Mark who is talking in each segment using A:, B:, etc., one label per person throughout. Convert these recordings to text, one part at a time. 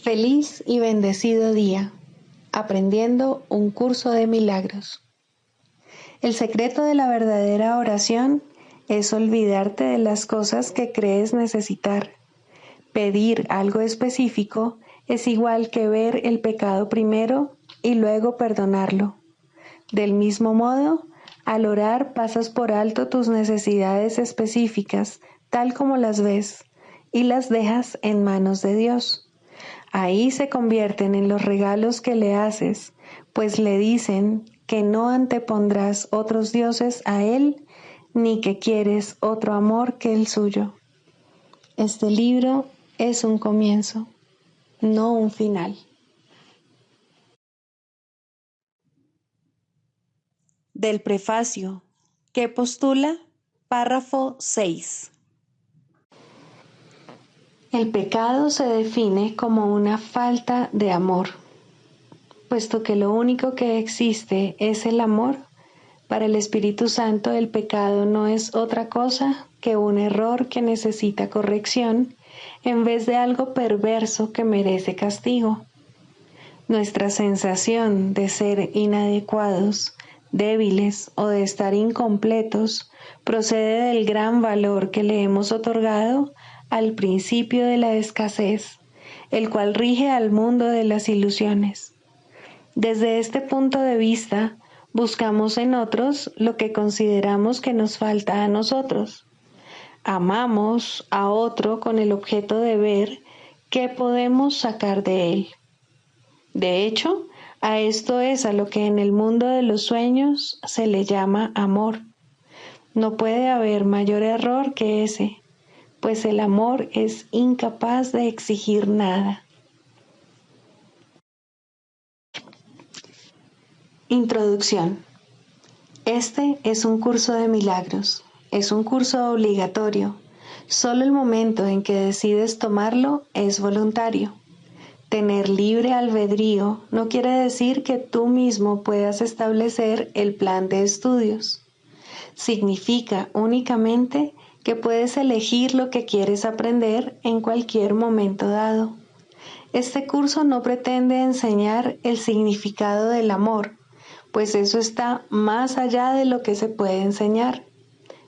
A: Feliz y bendecido día, aprendiendo un curso de milagros. El secreto de la verdadera oración es olvidarte de las cosas que crees necesitar. Pedir algo específico es igual que ver el pecado primero y luego perdonarlo. Del mismo modo, al orar pasas por alto tus necesidades específicas, tal como las ves, y las dejas en manos de Dios. Ahí se convierten en los regalos que le haces, pues le dicen que no antepondrás otros dioses a Él, ni que quieres otro amor que el suyo. Este libro es un comienzo, no un final.
B: Del prefacio, que postula, párrafo 6.
A: El pecado se define como una falta de amor. Puesto que lo único que existe es el amor, para el Espíritu Santo el pecado no es otra cosa que un error que necesita corrección en vez de algo perverso que merece castigo. Nuestra sensación de ser inadecuados, débiles o de estar incompletos procede del gran valor que le hemos otorgado al principio de la escasez, el cual rige al mundo de las ilusiones. Desde este punto de vista, buscamos en otros lo que consideramos que nos falta a nosotros. Amamos a otro con el objeto de ver qué podemos sacar de él. De hecho, a esto es a lo que en el mundo de los sueños se le llama amor. No puede haber mayor error que ese, pues el amor es incapaz de exigir nada. Introducción. Este es un curso de milagros. Es un curso obligatorio. Solo el momento en que decides tomarlo es voluntario. Tener libre albedrío no quiere decir que tú mismo puedas establecer el plan de estudios. Significa únicamente que puedes elegir lo que quieres aprender en cualquier momento dado. Este curso no pretende enseñar el significado del amor, pues eso está más allá de lo que se puede enseñar.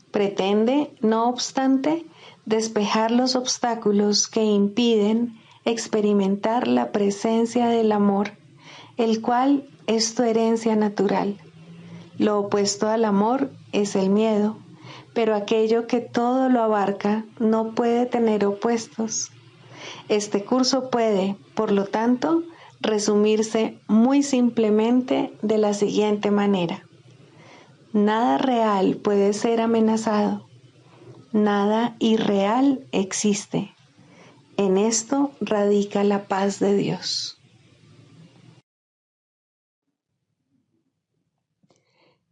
A: Pretende, no obstante, despejar los obstáculos que impiden experimentar la presencia del amor, el cual es tu herencia natural. Lo opuesto al amor es el miedo, pero aquello que todo lo abarca no puede tener opuestos. Este curso puede, por lo tanto, resumirse muy simplemente de la siguiente manera. Nada real puede ser amenazado. Nada irreal existe. En esto radica la paz de Dios.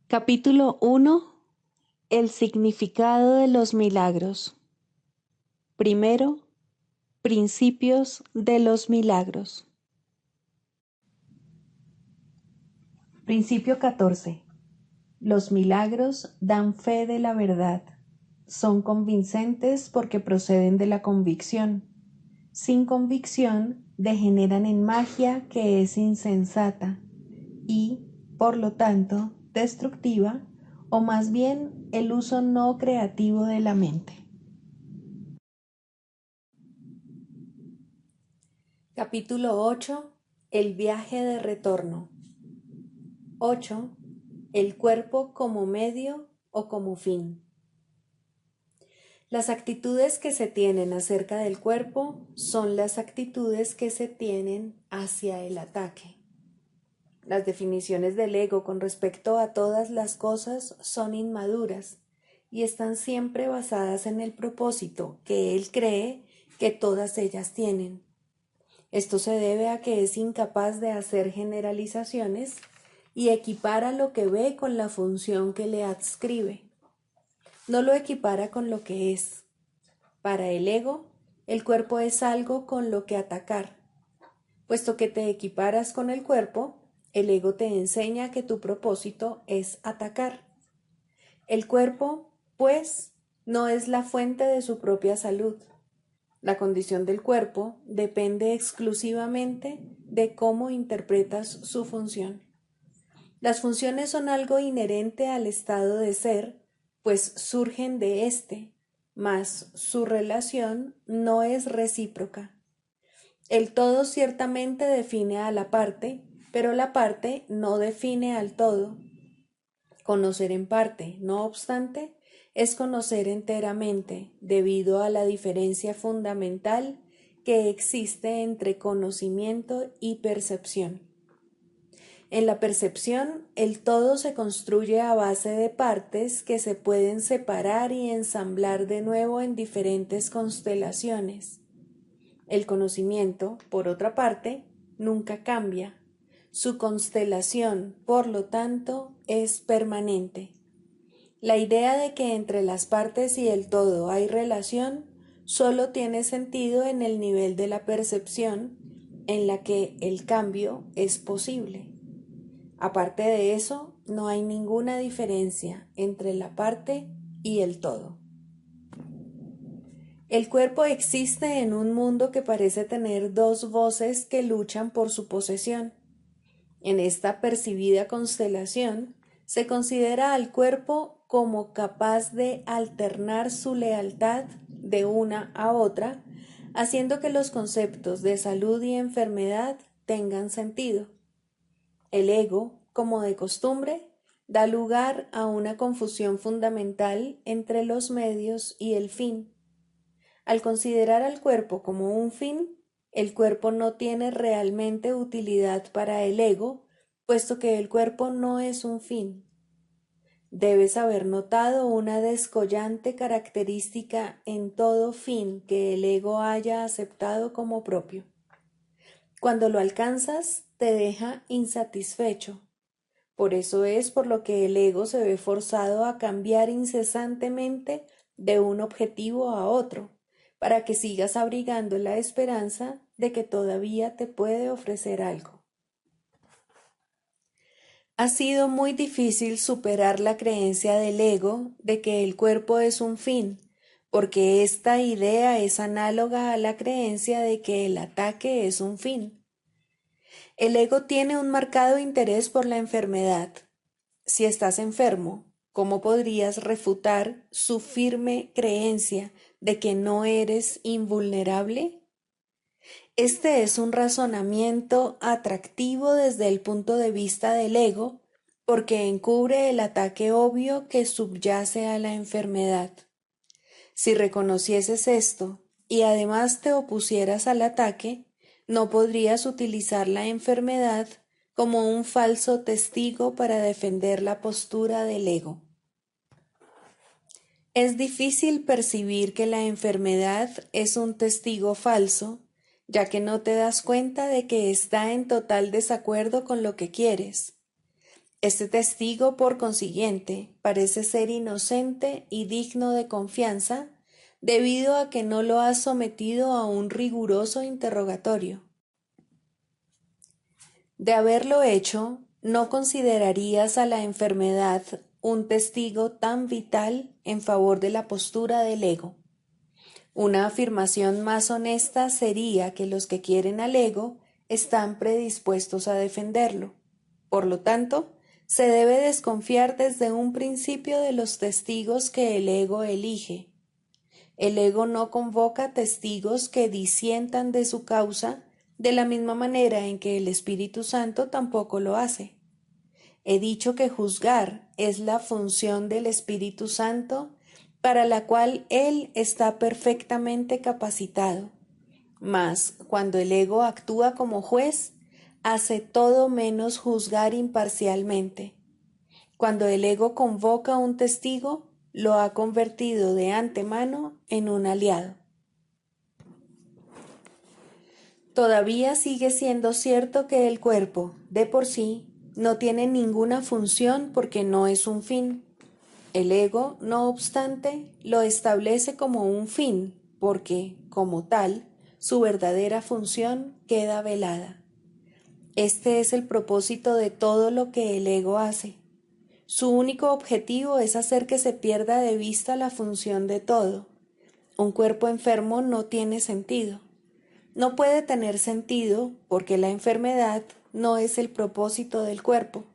B: Capítulo 1. El significado de los milagros. Primero, principios de los milagros. Principio 14. Los milagros dan fe de la verdad. Son convincentes porque proceden de la convicción. Sin convicción, degeneran en magia que es insensata y, por lo tanto, destructiva, o más bien el uso no creativo de la mente. Capítulo 8. El viaje de retorno. 8. El cuerpo como medio o como fin. Las actitudes que se tienen acerca del cuerpo son las actitudes que se tienen hacia el ataque. Las definiciones del ego con respecto a todas las cosas son inmaduras y están siempre basadas en el propósito que él cree que todas ellas tienen. Esto se debe a que es incapaz de hacer generalizaciones y equipara lo que ve con la función que le adscribe. No lo equipara con lo que es. Para el ego, el cuerpo es algo con lo que atacar. Puesto que te equiparas con el cuerpo, el ego te enseña que tu propósito es atacar. El cuerpo, pues, no es la fuente de su propia salud. La condición del cuerpo depende exclusivamente de cómo interpretas su función. Las funciones son algo inherente al estado de ser, pues surgen de éste, mas su relación no es recíproca. El todo ciertamente define a la parte, pero la parte no define al todo. Conocer en parte, no obstante, es conocer enteramente, debido a la diferencia fundamental que existe entre conocimiento y percepción. En la percepción, el todo se construye a base de partes que se pueden separar y ensamblar de nuevo en diferentes constelaciones. El conocimiento, por otra parte, nunca cambia. Su constelación, por lo tanto, es permanente. La idea de que entre las partes y el todo hay relación solo tiene sentido en el nivel de la percepción en la que el cambio es posible. Aparte de eso, no hay ninguna diferencia entre la parte y el todo. El cuerpo existe en un mundo que parece tener dos voces que luchan por su posesión. En esta percibida constelación, se considera al cuerpo como capaz de alternar su lealtad de una a otra, haciendo que los conceptos de salud y enfermedad tengan sentido. El ego, como de costumbre, da lugar a una confusión fundamental entre los medios y el fin. Al considerar al cuerpo como un fin, el cuerpo no tiene realmente utilidad para el ego, puesto que el cuerpo no es un fin. Debes haber notado una descollante característica en todo fin que el ego haya aceptado como propio. Cuando lo alcanzas, te deja insatisfecho. Por eso es por lo que el ego se ve forzado a cambiar incesantemente de un objetivo a otro, para que sigas abrigando la esperanza de que todavía te puede ofrecer algo. Ha sido muy difícil superar la creencia del ego de que el cuerpo es un fin, porque esta idea es análoga a la creencia de que el ataque es un fin. El ego tiene un marcado interés por la enfermedad. Si estás enfermo, ¿cómo podrías refutar su firme creencia de que no eres invulnerable? Este es un razonamiento atractivo desde el punto de vista del ego, porque encubre el ataque obvio que subyace a la enfermedad. Si reconocieses esto y además te opusieras al ataque, no podrías utilizar la enfermedad como un falso testigo para defender la postura del ego. Es difícil percibir que la enfermedad es un testigo falso, ya que no te das cuenta de que está en total desacuerdo con lo que quieres. Este testigo, por consiguiente, parece ser inocente y digno de confianza, debido a que no lo has sometido a un riguroso interrogatorio. De haberlo hecho, no considerarías a la enfermedad un testigo tan vital en favor de la postura del ego. Una afirmación más honesta sería que los que quieren al ego están predispuestos a defenderlo. Por lo tanto, se debe desconfiar desde un principio de los testigos que el ego elige. El ego no convoca testigos que disientan de su causa de la misma manera en que el Espíritu Santo tampoco lo hace. He dicho que juzgar es la función del Espíritu Santo para la cual Él está perfectamente capacitado. Mas, cuando el ego actúa como juez, hace todo menos juzgar imparcialmente. Cuando el ego convoca un testigo, lo ha convertido de antemano en un aliado. Todavía sigue siendo cierto que el cuerpo, de por sí, no tiene ninguna función porque no es un fin. El ego, no obstante, lo establece como un fin porque, como tal, su verdadera función queda velada. Este es el propósito de todo lo que el ego hace. Su único objetivo es hacer que se pierda de vista la función de todo. un cuerpo enfermo no tiene sentido. No puede tener sentido porque la enfermedad no es el propósito del cuerpo.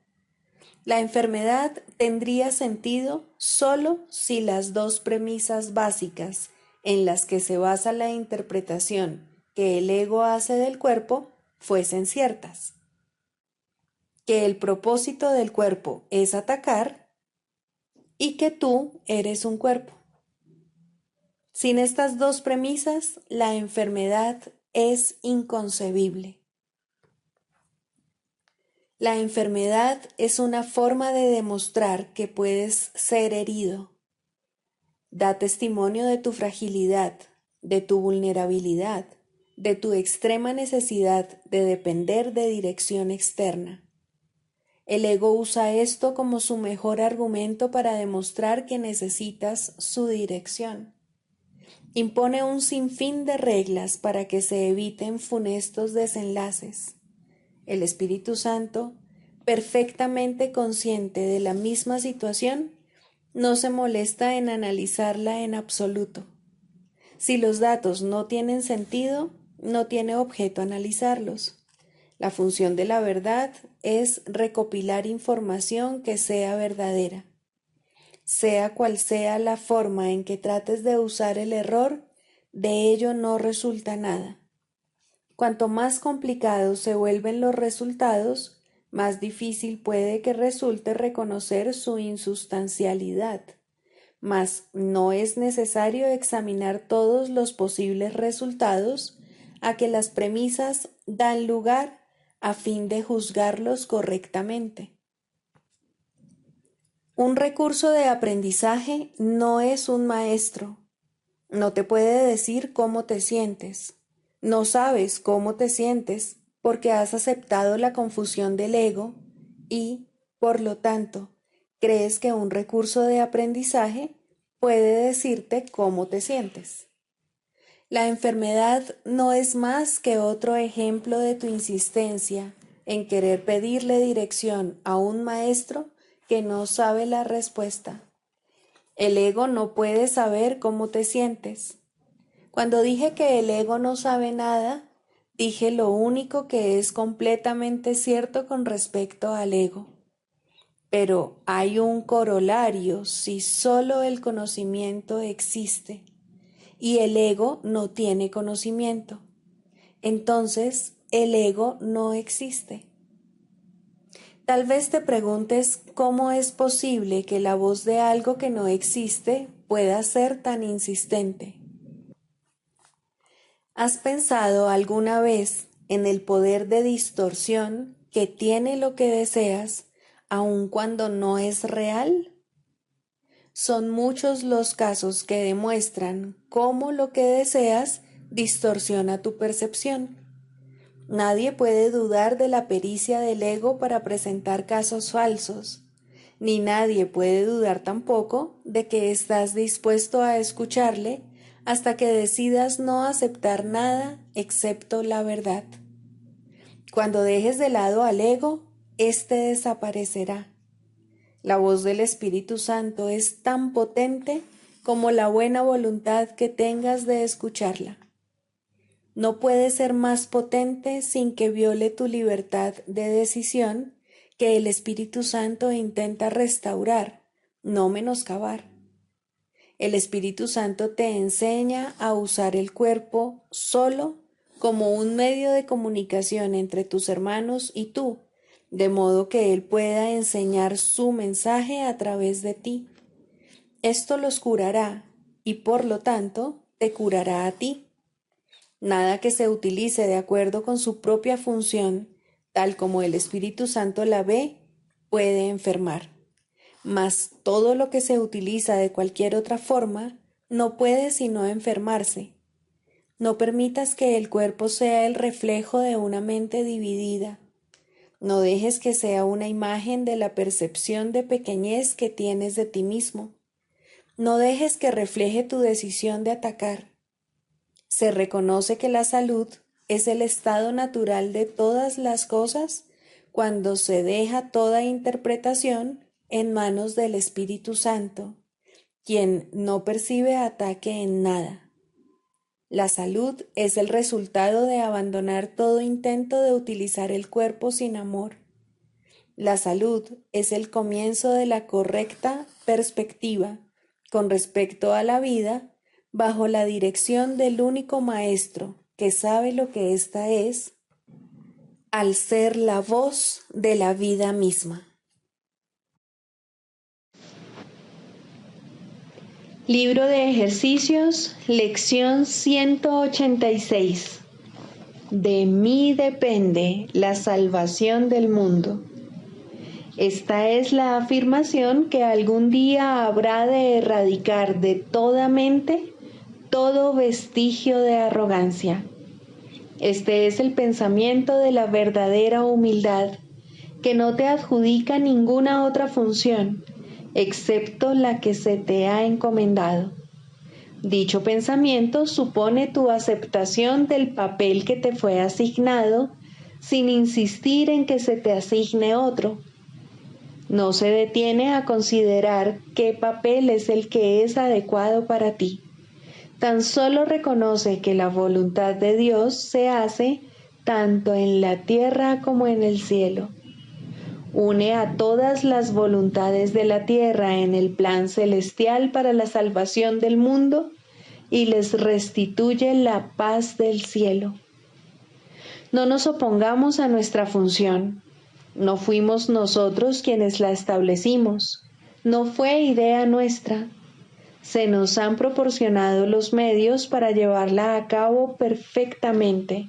B: La enfermedad tendría sentido solo si las dos premisas básicas en las que se basa la interpretación que el ego hace del cuerpo fuesen ciertas. Que el propósito del cuerpo es atacar y que tú eres un cuerpo. Sin estas dos premisas, la enfermedad es inconcebible. La enfermedad es una forma de demostrar que puedes ser herido. Da testimonio de tu fragilidad, de tu vulnerabilidad, de tu extrema necesidad de depender de dirección externa. El ego usa esto como su mejor argumento para demostrar que necesitas su dirección. Impone un sinfín de reglas para que se eviten funestos desenlaces. El Espíritu Santo, perfectamente consciente de la misma situación, no se molesta en analizarla en absoluto. Si los datos no tienen sentido, no tiene objeto analizarlos. La función de la verdad es recopilar información que sea verdadera. Sea cual sea la forma en que trates de usar el error, de ello no resulta nada. Cuanto más complicados se vuelven los resultados, más difícil puede que resulte reconocer su insustancialidad. Mas no es necesario examinar todos los posibles resultados a que las premisas dan lugar a fin de juzgarlos correctamente. Un recurso de aprendizaje no es un maestro. No te puede decir cómo te sientes. No sabes cómo te sientes porque has aceptado la confusión del ego y, por lo tanto, crees que un recurso de aprendizaje puede decirte cómo te sientes. La enfermedad no es más que otro ejemplo de tu insistencia en querer pedirle dirección a un maestro que no sabe la respuesta. El ego no puede saber cómo te sientes. Cuando dije que el ego no sabe nada, dije lo único que es completamente cierto con respecto al ego. Pero hay un corolario si solo el conocimiento existe y el ego no tiene conocimiento. Entonces, el ego no existe. Tal vez te preguntes cómo es posible que la voz de algo que no existe pueda ser tan insistente. ¿Has pensado alguna vez en el poder de distorsión que tiene lo que deseas, aun cuando no es real? Son muchos los casos que demuestran cómo lo que deseas distorsiona tu percepción. Nadie puede dudar de la pericia del ego para presentar casos falsos, ni nadie puede dudar tampoco de que estás dispuesto a escucharle hasta que decidas no aceptar nada excepto la verdad. Cuando dejes de lado al ego, éste desaparecerá. La voz del Espíritu Santo es tan potente como la buena voluntad que tengas de escucharla. No puede ser más potente sin que viole tu libertad de decisión que el Espíritu Santo intenta restaurar, no menoscabar. El Espíritu Santo te enseña a usar el cuerpo solo como un medio de comunicación entre tus hermanos y tú, de modo que Él pueda enseñar su mensaje a través de ti. Esto los curará y por lo tanto te curará a ti. Nada que se utilice de acuerdo con su propia función, tal como el Espíritu Santo la ve, puede enfermar. Mas todo lo que se utiliza de cualquier otra forma no puede sino enfermarse. No permitas que el cuerpo sea el reflejo de una mente dividida. No dejes que sea una imagen de la percepción de pequeñez que tienes de ti mismo. No dejes que refleje tu decisión de atacar. Se reconoce que la salud es el estado natural de todas las cosas cuando se deja toda interpretación en manos del Espíritu Santo, quien no percibe ataque en nada. La salud es el resultado de abandonar todo intento de utilizar el cuerpo sin amor. La salud es el comienzo de la correcta perspectiva con respecto a la vida bajo la dirección del único maestro que sabe lo que ésta es, al ser la voz de la vida misma.
A: Libro de ejercicios, lección 186. De mí depende la salvación del mundo. Esta es la afirmación que algún día habrá de erradicar de toda mente todo vestigio de arrogancia. Este es el pensamiento de la verdadera humildad, que no te adjudica ninguna otra función, excepto la que se te ha encomendado. Dicho pensamiento supone tu aceptación del papel que te fue asignado, sin insistir en que se te asigne otro. No se detiene a considerar qué papel es el que es adecuado para ti. Tan solo reconoce que la voluntad de Dios se hace tanto en la tierra como en el cielo. Une a todas las voluntades de la tierra en el plan celestial para la salvación del mundo y les restituye la paz del cielo. No nos opongamos a nuestra función. No fuimos nosotros quienes la establecimos. No fue idea nuestra. Se nos han proporcionado los medios para llevarla a cabo perfectamente.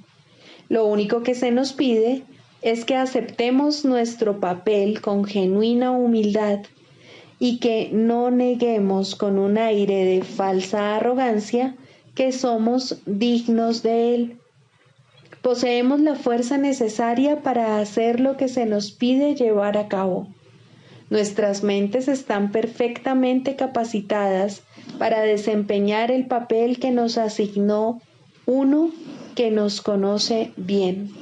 A: Lo único que se nos pide es que aceptemos nuestro papel con genuina humildad y que no neguemos con un aire de falsa arrogancia que somos dignos de él. Poseemos la fuerza necesaria para hacer lo que se nos pide llevar a cabo. Nuestras mentes están perfectamente capacitadas para desempeñar el papel que nos asignó uno que nos conoce bien.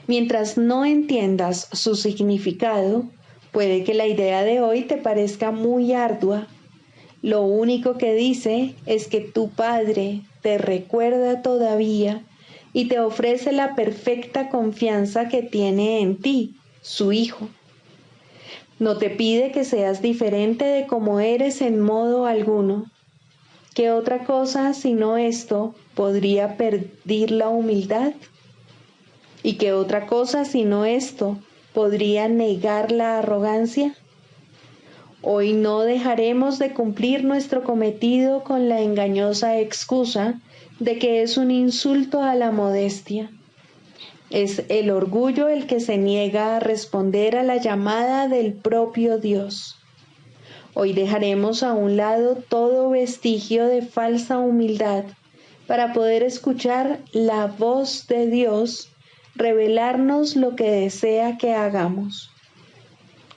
A: Mientras no entiendas su significado, puede que la idea de hoy te parezca muy ardua. Lo único que dice es que tu Padre te recuerda todavía y te ofrece la perfecta confianza que tiene en ti, su Hijo. No te pide que seas diferente de como eres en modo alguno. ¿Qué otra cosa sino esto podría pedir la humildad? ¿Y qué otra cosa sino esto podría negar la arrogancia? Hoy no dejaremos de cumplir nuestro cometido con la engañosa excusa de que es un insulto a la modestia. Es el orgullo el que se niega a responder a la llamada del propio Dios. Hoy dejaremos a un lado todo vestigio de falsa humildad para poder escuchar la voz de Dios revelarnos lo que desea que hagamos.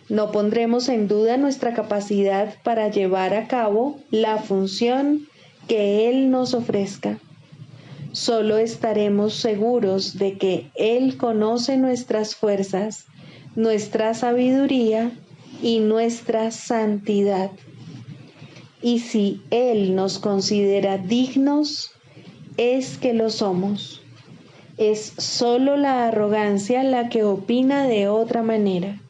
A: No pondremos en duda nuestra capacidad para llevar a cabo la función que Él nos ofrezca. Solo estaremos seguros de que Él conoce nuestras fuerzas, nuestra sabiduría y nuestra santidad. Y si Él nos considera dignos, es que lo somos. Es solo la arrogancia la que opina de otra manera.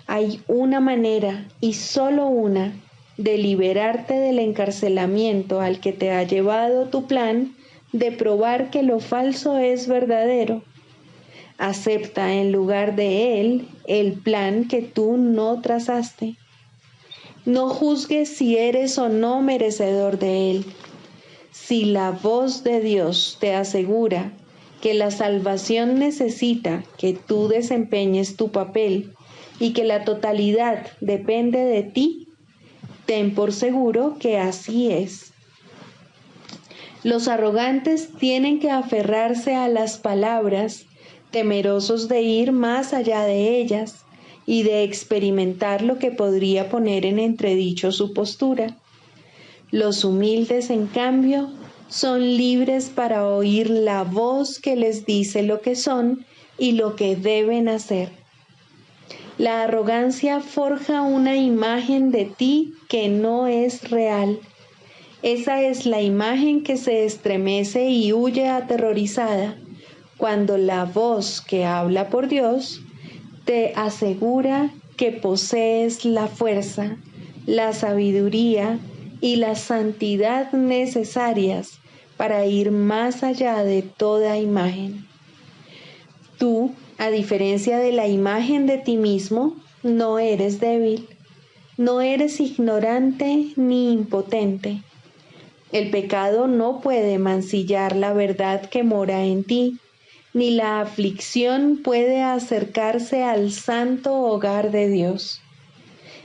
A: Hay una manera, y solo una, de liberarte del encarcelamiento al que te ha llevado tu plan de probar que lo falso es verdadero. Acepta en lugar de él el plan que tú no trazaste. No juzgues si eres o no merecedor de él. Si la voz de Dios te asegura que la salvación necesita que tú desempeñes tu papel y que la totalidad depende de ti, ten por seguro que así es. Los arrogantes tienen que aferrarse a las palabras, temerosos de ir más allá de ellas y de experimentar lo que podría poner en entredicho su postura. Los humildes, en cambio, son libres para oír la voz que les dice lo que son y lo que deben hacer. La arrogancia forja una imagen de ti que no es real. Esa es la imagen que se estremece y huye aterrorizada cuando la voz que habla por Dios te asegura que posees la fuerza, la sabiduría y la santidad necesarias para ir más allá de toda imagen. Tú, a diferencia de la imagen de ti mismo, no eres débil, no eres ignorante ni impotente. El pecado no puede mancillar la verdad que mora en ti, ni la aflicción puede acercarse al santo hogar de Dios.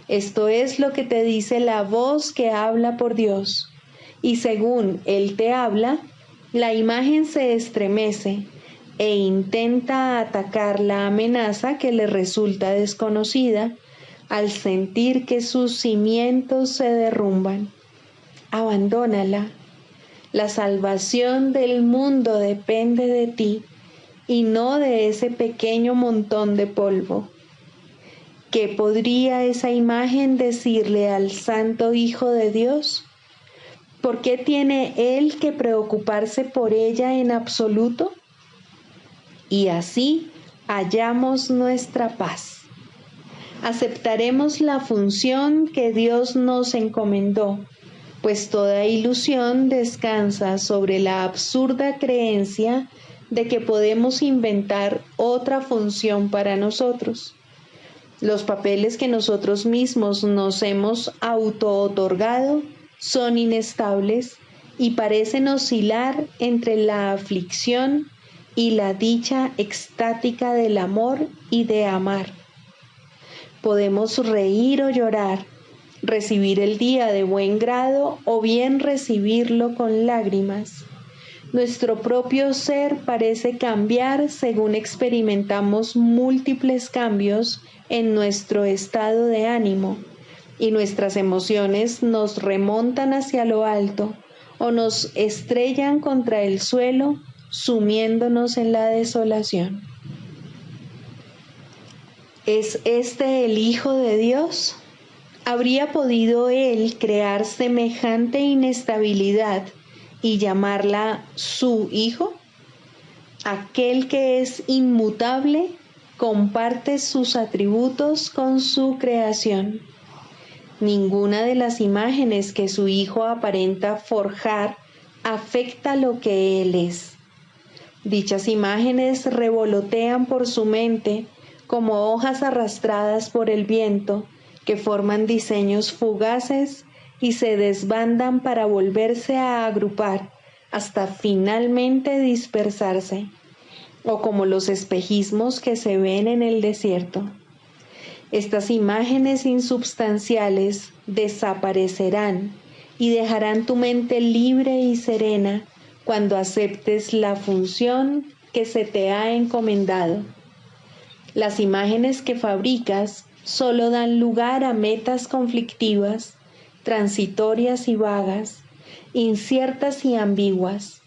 A: Esto es lo que te dice la voz que habla por Dios, y según Él te habla, la imagen se estremece e intenta atacar la amenaza que le resulta desconocida al sentir que sus cimientos se derrumban. Abandónala. La salvación del mundo depende de ti y no de ese pequeño montón de polvo. ¿Qué podría esa imagen decirle al Santo Hijo de Dios? ¿Por qué tiene Él que preocuparse por ella en absoluto? Y así hallamos nuestra paz. Aceptaremos la función que Dios nos encomendó, pues toda ilusión descansa sobre la absurda creencia de que podemos inventar otra función para nosotros. Los papeles que nosotros mismos nos hemos auto-otorgado son inestables y parecen oscilar entre la aflicción y la dicha extática del amor y de amar. Podemos reír o llorar, recibir el día de buen grado o bien recibirlo con lágrimas. Nuestro propio ser parece cambiar según experimentamos múltiples cambios en nuestro estado de ánimo, y nuestras emociones nos remontan hacia lo alto o nos estrellan contra el suelo, sumiéndonos en la desolación. ¿Es este el Hijo de Dios? ¿Habría podido Él crear semejante inestabilidad y llamarla su Hijo? Aquel que es inmutable comparte sus atributos con su creación. Ninguna de las imágenes que su Hijo aparenta forjar afecta lo que Él es. Dichas imágenes revolotean por su mente como hojas arrastradas por el viento, que forman diseños fugaces y se desbandan para volverse a agrupar hasta finalmente dispersarse, o como los espejismos que se ven en el desierto. Estas imágenes insubstanciales desaparecerán y dejarán tu mente libre y serena cuando aceptes la función que se te ha encomendado. Las imágenes que fabricas solo dan lugar a metas conflictivas, transitorias y vagas, inciertas y ambiguas.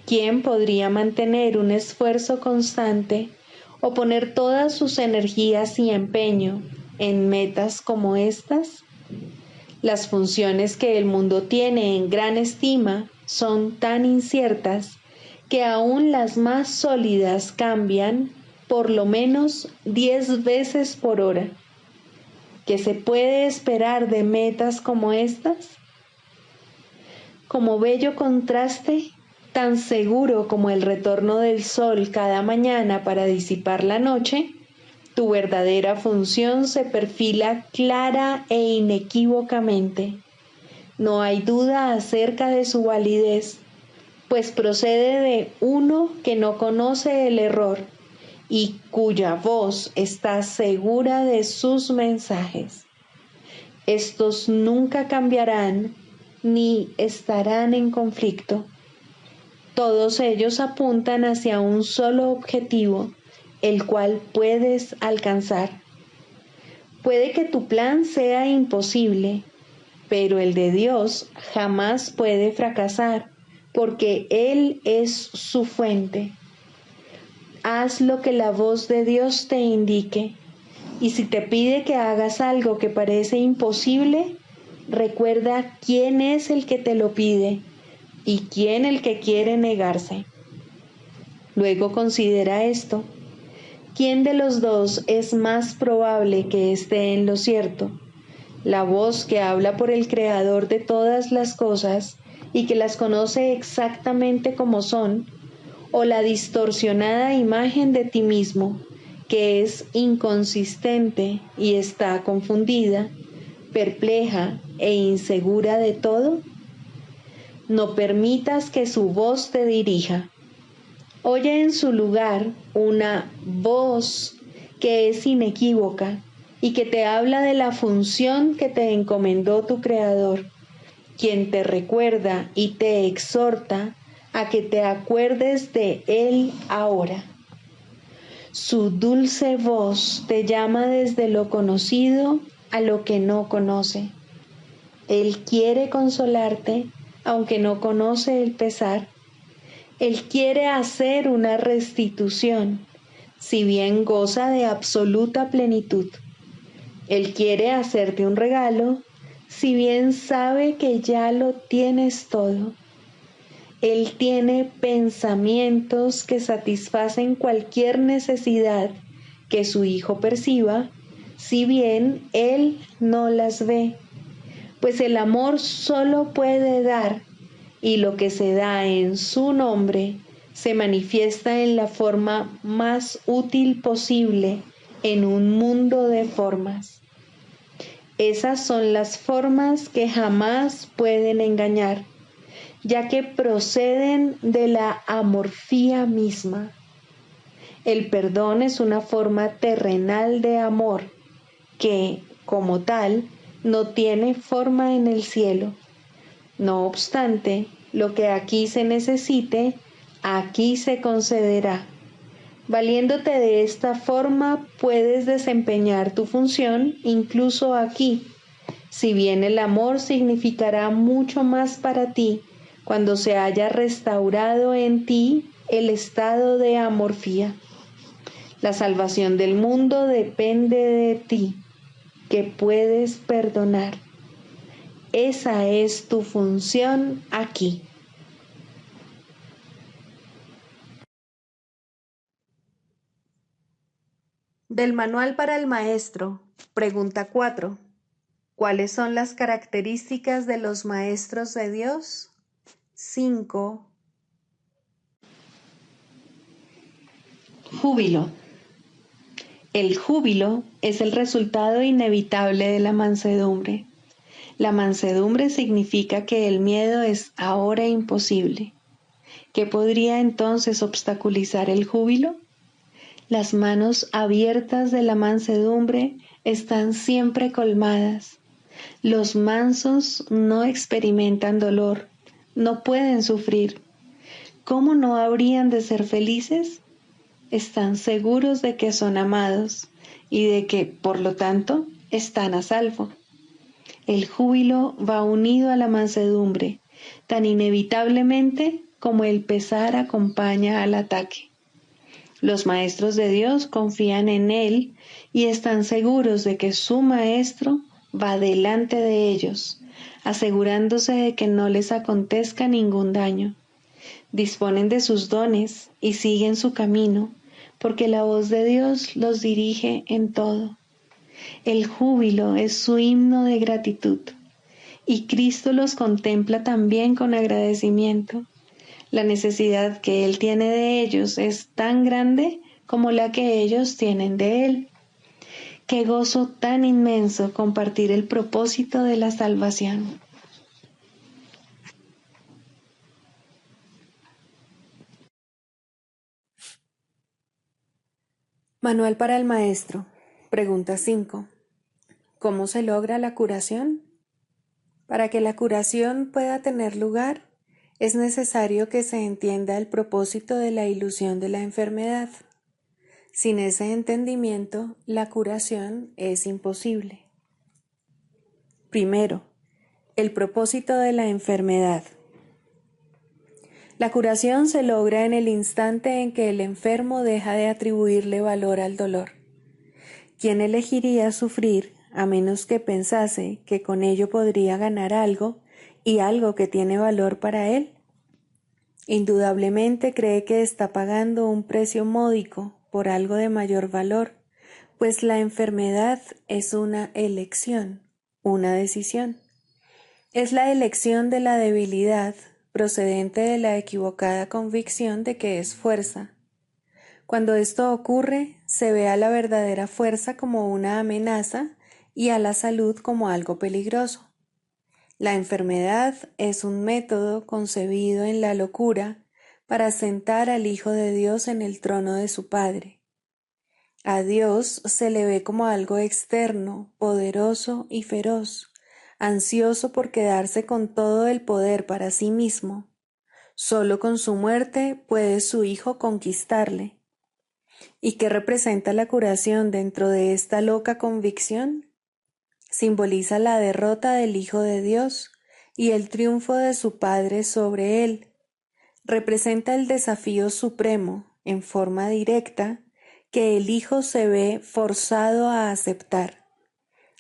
A: ¿Quién podría mantener un esfuerzo constante o poner todas sus energías y empeño en metas como estas? Las funciones que el mundo tiene en gran estima son tan inciertas que aún las más sólidas cambian por lo menos 10 veces por hora. ¿Qué se puede esperar de metas como estas? Como bello contraste, tan seguro como el retorno del sol cada mañana para disipar la noche, tu verdadera función se perfila clara e inequívocamente. No hay duda acerca de su validez, pues procede de uno que no conoce el error y cuya voz está segura de sus mensajes. Estos nunca cambiarán ni estarán en conflicto. Todos ellos apuntan hacia un solo objetivo, el cual puedes alcanzar. Puede que tu plan sea imposible, pero el de Dios jamás puede fracasar, porque Él es su fuente. Haz lo que la voz de Dios te indique, y si te pide que hagas algo que parece imposible, recuerda quién es el que te lo pide y quién el que quiere negarse. Luego considera esto: ¿quién de los dos es más probable que esté en lo cierto? ¿La voz que habla por el Creador de todas las cosas y que las conoce exactamente como son, o la distorsionada imagen de ti mismo, que es inconsistente y está confundida, perpleja e insegura de todo? No permitas que su voz te dirija. Oye en su lugar una voz que es inequívoca y que te habla de la función que te encomendó tu Creador, quien te recuerda y te exhorta a que te acuerdes de Él ahora. Su dulce voz te llama desde lo conocido a lo que no conoce. Él quiere consolarte, aunque no conoce el pesar. Él quiere hacer una restitución, si bien goza de absoluta plenitud. Él quiere hacerte un regalo, si bien sabe que ya lo tienes todo. Él tiene pensamientos que satisfacen cualquier necesidad que su hijo perciba, si bien él no las ve, pues el amor solo puede dar, y lo que se da en su nombre se manifiesta en la forma más útil posible en un mundo de formas. Esas son las formas que jamás pueden engañar, ya que proceden de la amorfía misma. El perdón es una forma terrenal de amor que, como tal, no tiene forma en el cielo. No obstante, lo que aquí se necesite, aquí se concederá. Valiéndote de esta forma, puedes desempeñar tu función incluso aquí, si bien el amor significará mucho más para ti cuando se haya restaurado en ti el estado de amorfía. La salvación del mundo depende de ti, que puedes perdonar. Esa es tu función aquí. Del Manual para el Maestro, pregunta 4. ¿Cuáles son las características de los maestros de Dios? 5. Júbilo. El júbilo es el resultado inevitable de la mansedumbre. La mansedumbre significa que el miedo es ahora imposible. ¿Qué podría entonces obstaculizar el júbilo? Las manos abiertas de la mansedumbre están siempre colmadas. Los mansos no experimentan dolor, no pueden sufrir. ¿Cómo no habrían de ser felices? Están seguros de que son amados y de que, por lo tanto, están a salvo. El júbilo va unido a la mansedumbre, tan inevitablemente como el pesar acompaña al ataque. Los maestros de Dios confían en Él y están seguros de que su Maestro va delante de ellos, asegurándose de que no les acontezca ningún daño. Disponen de sus dones y siguen su camino, porque la voz de Dios los dirige en todo. El júbilo es su himno de gratitud, y Cristo los contempla también con agradecimiento. La necesidad que Él tiene de ellos es tan grande como la que ellos tienen de Él. Qué gozo tan inmenso compartir el propósito de la salvación.
B: Manual para el Maestro. Pregunta 5. ¿Cómo se logra la curación? Para que la curación pueda tener lugar, es necesario que se entienda el propósito de la ilusión de la enfermedad. Sin ese entendimiento, la curación es imposible. Primero, el propósito de la enfermedad. La curación se logra en el instante en que el enfermo deja de atribuirle valor al dolor. ¿Quién elegiría sufrir a menos que pensase que con ello podría ganar algo y algo que tiene valor para él. Indudablemente cree que está pagando un precio módico por algo de mayor valor, pues la enfermedad es una elección, una decisión. Es la elección de la debilidad procedente de la equivocada convicción de que es fuerza. Cuando esto ocurre, se ve a la verdadera fuerza como una amenaza y a la salud como algo peligroso. La enfermedad es un método concebido en la locura para sentar al Hijo de Dios en el trono de su Padre. A Dios se le ve como algo externo, poderoso y feroz, ansioso por quedarse con todo el poder para sí mismo. Solo con su muerte puede su Hijo conquistarle. ¿Y qué representa la curación dentro de esta loca convicción? Simboliza la derrota del Hijo de Dios y el triunfo de su Padre sobre él. Representa el desafío supremo, en forma directa, que el Hijo se ve forzado a aceptar.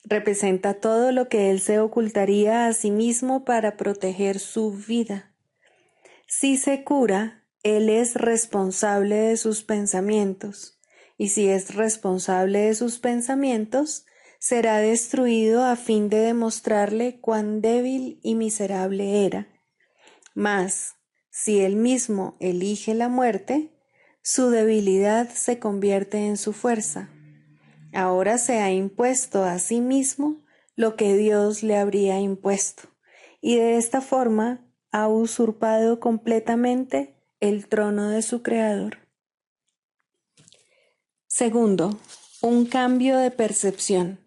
B: Representa todo lo que él se ocultaría a sí mismo para proteger su vida. Si se cura, él es responsable de sus pensamientos, y si es responsable de sus pensamientos, será destruido a fin de demostrarle cuán débil y miserable era. Mas, si él mismo elige la muerte, su debilidad se convierte en su fuerza. Ahora se ha impuesto a sí mismo lo que Dios le habría impuesto, y de esta forma ha usurpado completamente el trono de su Creador. Segundo, un cambio de percepción.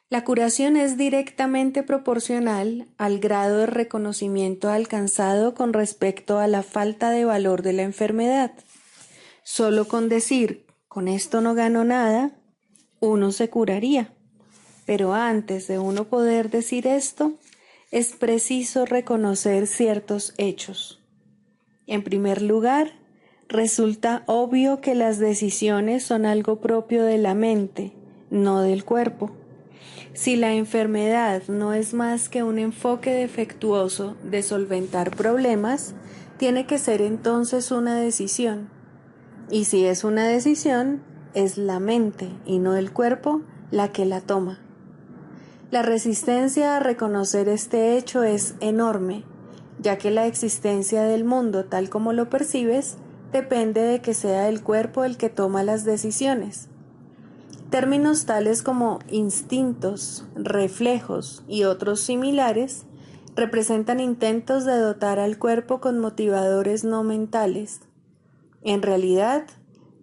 B: La curación es directamente proporcional al grado de reconocimiento alcanzado con respecto a la falta de valor de la enfermedad. Solo con decir, con esto no gano nada, uno se curaría. Pero antes de uno poder decir esto, es preciso reconocer ciertos hechos. En primer lugar, resulta obvio que las decisiones son algo propio de la mente, no del cuerpo. Si la enfermedad no es más que un enfoque defectuoso de solventar problemas, tiene que ser entonces una decisión. Y si es una decisión, es la mente y no el cuerpo la que la toma. La resistencia a reconocer este hecho es enorme, ya que la existencia del mundo tal como lo percibes depende de que sea el cuerpo el que toma las decisiones. Términos tales como instintos, reflejos y otros similares representan intentos de dotar al cuerpo con motivadores no mentales. En realidad,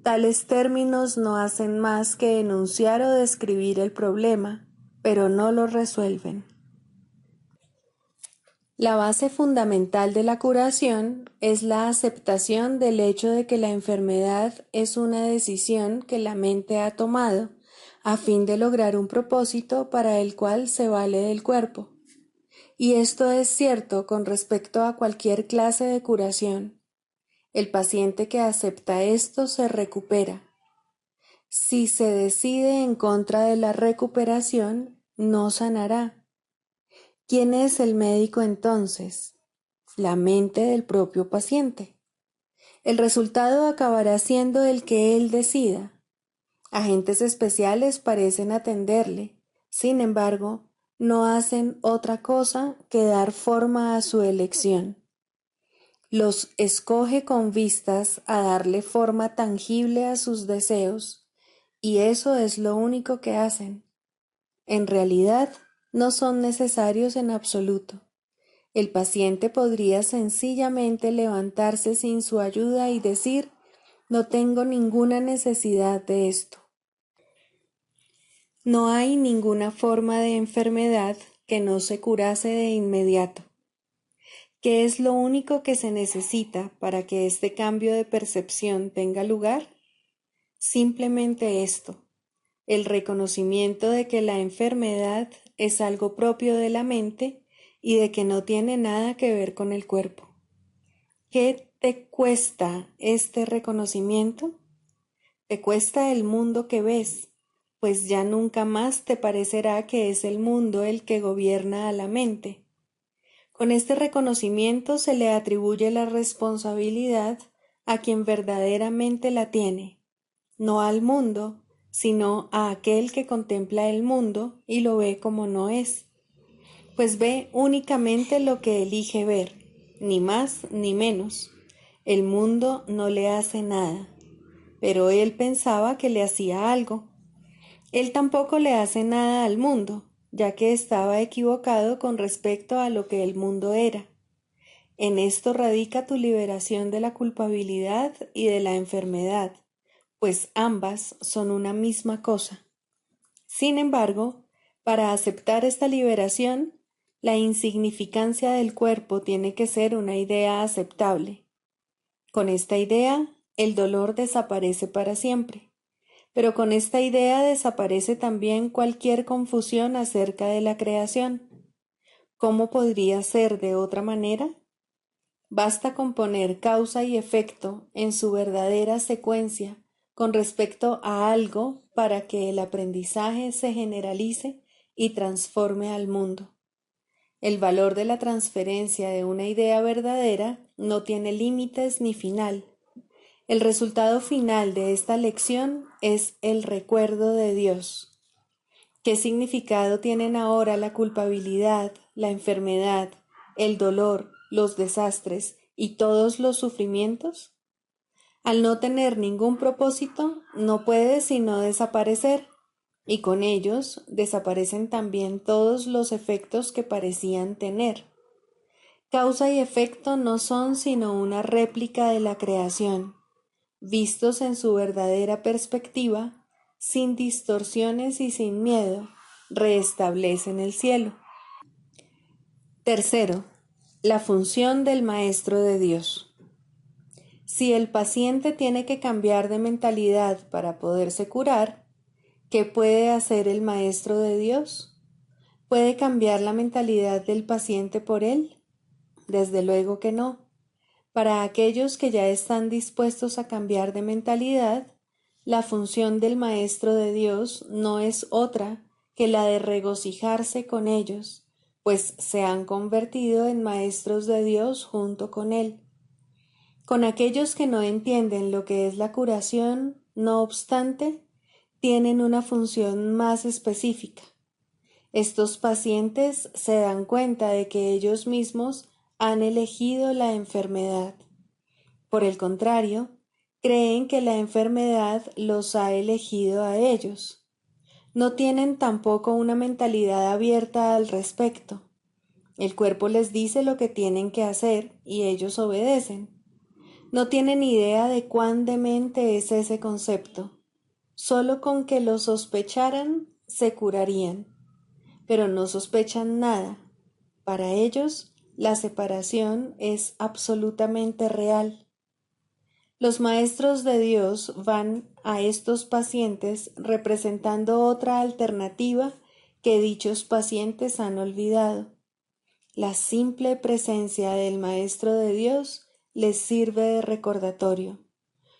B: tales términos no hacen más que enunciar o describir el problema, pero no lo resuelven. La base fundamental de la curación es la aceptación del hecho de que la enfermedad es una decisión que la mente ha tomado a fin de lograr un propósito para el cual se vale del cuerpo. Y esto es cierto con respecto a cualquier clase de curación. El paciente que acepta esto se recupera. Si se decide en contra de la recuperación, no sanará. ¿Quién es el médico entonces? La mente del propio paciente. El resultado acabará siendo el que él decida. Agentes especiales parecen atenderle, sin embargo, no hacen otra cosa que dar forma a su elección. Los escoge con vistas a darle forma tangible a sus deseos, y eso es lo único que hacen. En realidad, no son necesarios en absoluto. El paciente podría sencillamente levantarse sin su ayuda y decir, no tengo ninguna necesidad de esto. No hay ninguna forma de enfermedad que no se curase de inmediato. ¿Qué es lo único que se necesita para que este cambio de percepción tenga lugar? Simplemente esto, el reconocimiento de que la enfermedad es algo propio de la mente y de que no tiene nada que ver con el cuerpo. ¿Qué te cuesta este reconocimiento? Te cuesta el mundo que ves, pues ya nunca más te parecerá que es el mundo el que gobierna a la mente. Con este reconocimiento se le atribuye la responsabilidad a quien verdaderamente la tiene, no al mundo, sino a aquel que contempla el mundo y lo ve como no es, pues ve únicamente lo que elige ver, ni más ni menos. El mundo no le hace nada, pero él pensaba que le hacía algo. Él tampoco le hace nada al mundo, ya que estaba equivocado con respecto a lo que el mundo era. En esto radica tu liberación de la culpabilidad y de la enfermedad, pues ambas son una misma cosa. Sin embargo, para aceptar esta liberación, la insignificancia del cuerpo tiene que ser una idea aceptable. Con esta idea, el dolor desaparece para siempre. Pero con esta idea desaparece también cualquier confusión acerca de la creación. ¿Cómo podría ser de otra manera? Basta con poner causa y efecto en su verdadera secuencia con respecto a algo para que el aprendizaje se generalice y transforme al mundo. El valor de la transferencia de una idea verdadera no tiene límites ni final. El resultado final de esta lección es el recuerdo de Dios. ¿Qué significado tienen ahora la culpabilidad, la enfermedad, el dolor, los desastres y todos los sufrimientos? Al no tener ningún propósito, no puede sino desaparecer, y con ellos desaparecen también todos los efectos que parecían tener. Causa y efecto no son sino una réplica de la creación, vistos en su verdadera perspectiva, sin distorsiones y sin miedo, restablecen el cielo. Tercero, la función del Maestro de Dios. Si el paciente tiene que cambiar de mentalidad para poderse curar, ¿qué puede hacer el Maestro de Dios? ¿Puede cambiar la mentalidad del paciente por él? Desde luego que no. Para aquellos que ya están dispuestos a cambiar de mentalidad, la función del Maestro de Dios no es otra que la de regocijarse con ellos, pues se han convertido en maestros de Dios junto con Él. Con aquellos que no entienden lo que es la curación, no obstante, tienen una función más específica. Estos pacientes se dan cuenta de que ellos mismos han elegido la enfermedad. Por el contrario, creen que la enfermedad los ha elegido a ellos. No tienen tampoco una mentalidad abierta al respecto. El cuerpo les dice lo que tienen que hacer y ellos obedecen. No tienen idea de cuán demente es ese concepto. Solo con que lo sospecharan, se curarían. Pero no sospechan nada. Para ellos, la separación es absolutamente real. Los maestros de Dios van a estos pacientes representando otra alternativa que dichos pacientes han olvidado. La simple presencia del Maestro de Dios les sirve de recordatorio.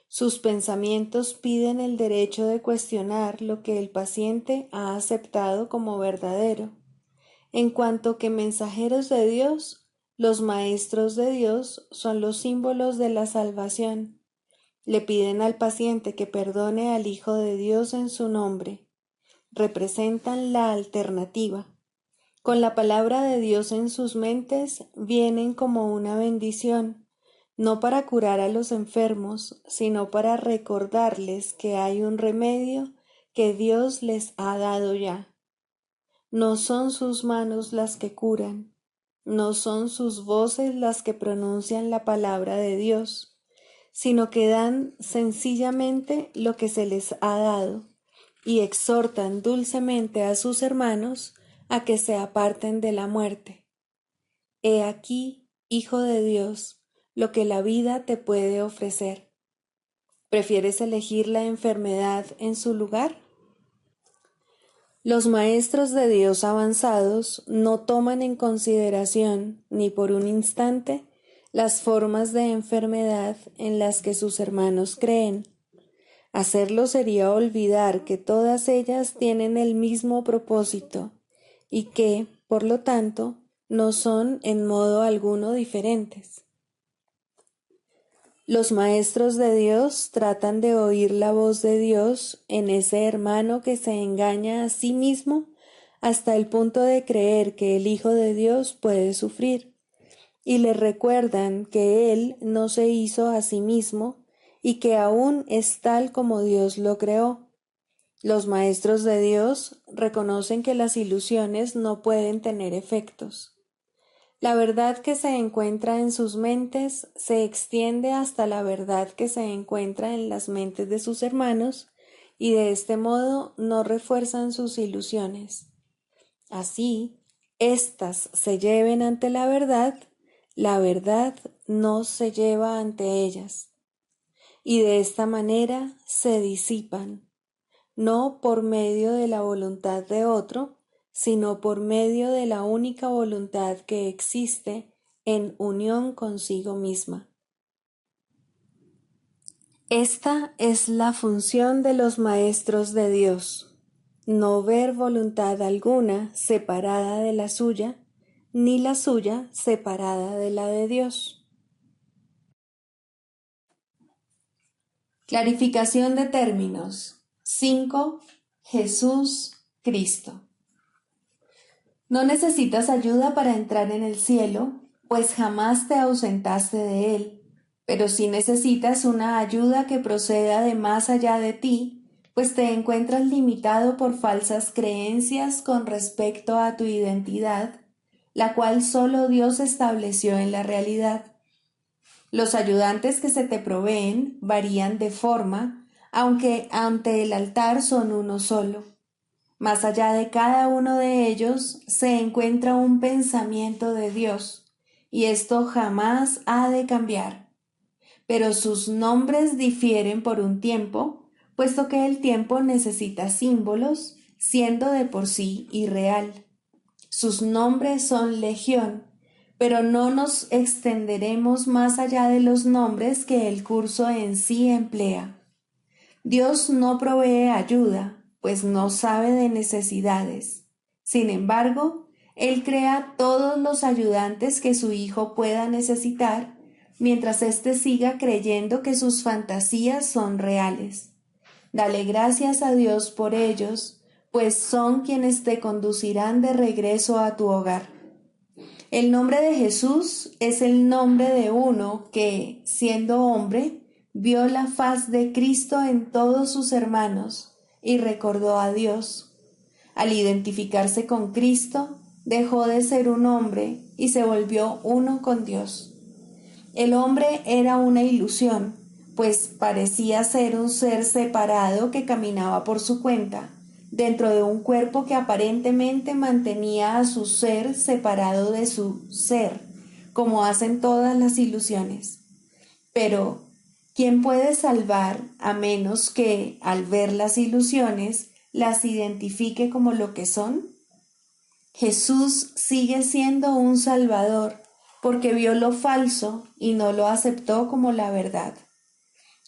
B: Sus pensamientos piden el derecho de cuestionar lo que el paciente ha aceptado como verdadero. En cuanto que mensajeros de Dios, los maestros de Dios son los símbolos de la salvación. Le piden al paciente que perdone al Hijo de Dios en su nombre. Representan la alternativa. Con la palabra de Dios en sus mentes vienen como una bendición, no para curar a los enfermos, sino para recordarles que hay un remedio que Dios les ha dado ya. No son sus manos las que curan, no son sus voces las que pronuncian la palabra de Dios, sino que dan sencillamente lo que se les ha dado y exhortan dulcemente a sus hermanos a que se aparten de la muerte. He aquí, Hijo de Dios, lo que la vida te puede ofrecer. ¿Prefieres elegir la enfermedad en su lugar? Los maestros de Dios avanzados no toman en consideración ni por un instante las formas de enfermedad en las que sus hermanos creen. Hacerlo sería olvidar que todas ellas tienen el mismo propósito y que, por lo tanto, no son en modo alguno diferentes. Los maestros de Dios tratan de oír la voz de Dios en ese hermano que se engaña a sí mismo hasta el punto de creer que el Hijo de Dios puede sufrir, y le recuerdan que Él no se hizo a sí mismo y que aún es tal como Dios lo creó. Los maestros de Dios reconocen que las ilusiones no pueden tener efectos. La verdad que se encuentra en sus mentes se extiende hasta la verdad que se encuentra en las mentes de sus hermanos y de este modo no refuerzan sus ilusiones. Así, éstas se lleven ante la verdad no se lleva ante ellas. Y de esta manera se disipan, no por medio de la voluntad de otro, sino por medio de la única voluntad que existe en unión consigo misma. Esta es la función de los maestros de Dios, no ver voluntad alguna separada de la suya, ni la suya separada de la de Dios. Clarificación de términos. 5. Jesús, Cristo. No necesitas ayuda para entrar en el cielo, pues jamás te ausentaste de él, pero sí necesitas una ayuda que proceda de más allá de ti, pues te encuentras limitado por falsas creencias con respecto a tu identidad, la cual solo Dios estableció en la realidad. Los ayudantes que se te proveen varían de forma, aunque ante el altar son uno solo. Más allá de cada uno de ellos se encuentra un pensamiento de Dios, y esto jamás ha de cambiar. Pero sus nombres difieren por un tiempo, puesto que el tiempo necesita símbolos, siendo de por sí irreal. Sus nombres son legión, pero no nos extenderemos más allá de los nombres que el curso en sí emplea. Dios no provee ayuda, pues no sabe de necesidades. Sin embargo, Él crea todos los ayudantes que su Hijo pueda necesitar, mientras éste siga creyendo que sus fantasías son reales. Dale gracias a Dios por ellos, pues son quienes te conducirán de regreso a tu hogar. El nombre de Jesús es el nombre de uno que, siendo hombre, vio la faz de Cristo en todos sus hermanos y recordó a Dios. Al identificarse con Cristo, dejó de ser un hombre y se volvió uno con Dios. El hombre era una ilusión, pues parecía ser un ser separado que caminaba por su cuenta, dentro de un cuerpo que aparentemente mantenía a su ser separado de su ser, como hacen todas las ilusiones. Pero, ¿quién puede salvar a menos que, al ver las ilusiones, las identifique como lo que son? Jesús sigue siendo un Salvador, porque vio lo falso y no lo aceptó como la verdad.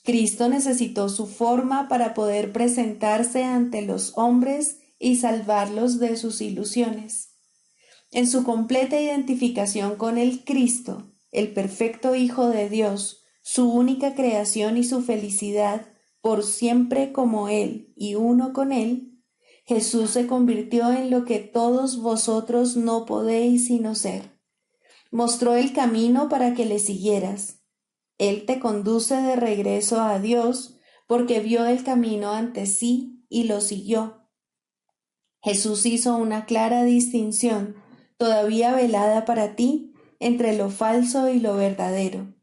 B: Cristo necesitó su forma para poder presentarse ante los hombres y salvarlos de sus ilusiones. En su completa identificación con el Cristo, el perfecto Hijo de Dios, su única creación y su felicidad, por siempre como Él y uno con Él, Jesús se convirtió en lo que todos vosotros no podéis sino ser. Mostró el camino para que le siguieras. Él te conduce de regreso a Dios porque vio el camino ante sí y lo siguió. Jesús hizo una clara distinción, todavía velada para ti, entre lo falso y lo verdadero.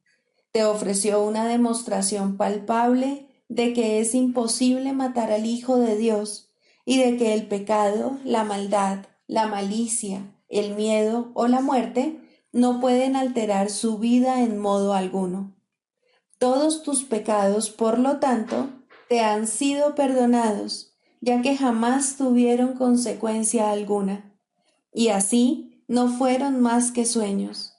B: Te ofreció una demostración palpable de que es imposible matar al Hijo de Dios y de que el pecado, la maldad, la malicia, el miedo o la muerte no pueden alterar su vida en modo alguno. Todos tus pecados, por lo tanto, te han sido perdonados, ya que jamás tuvieron consecuencia alguna, y así no fueron más que sueños.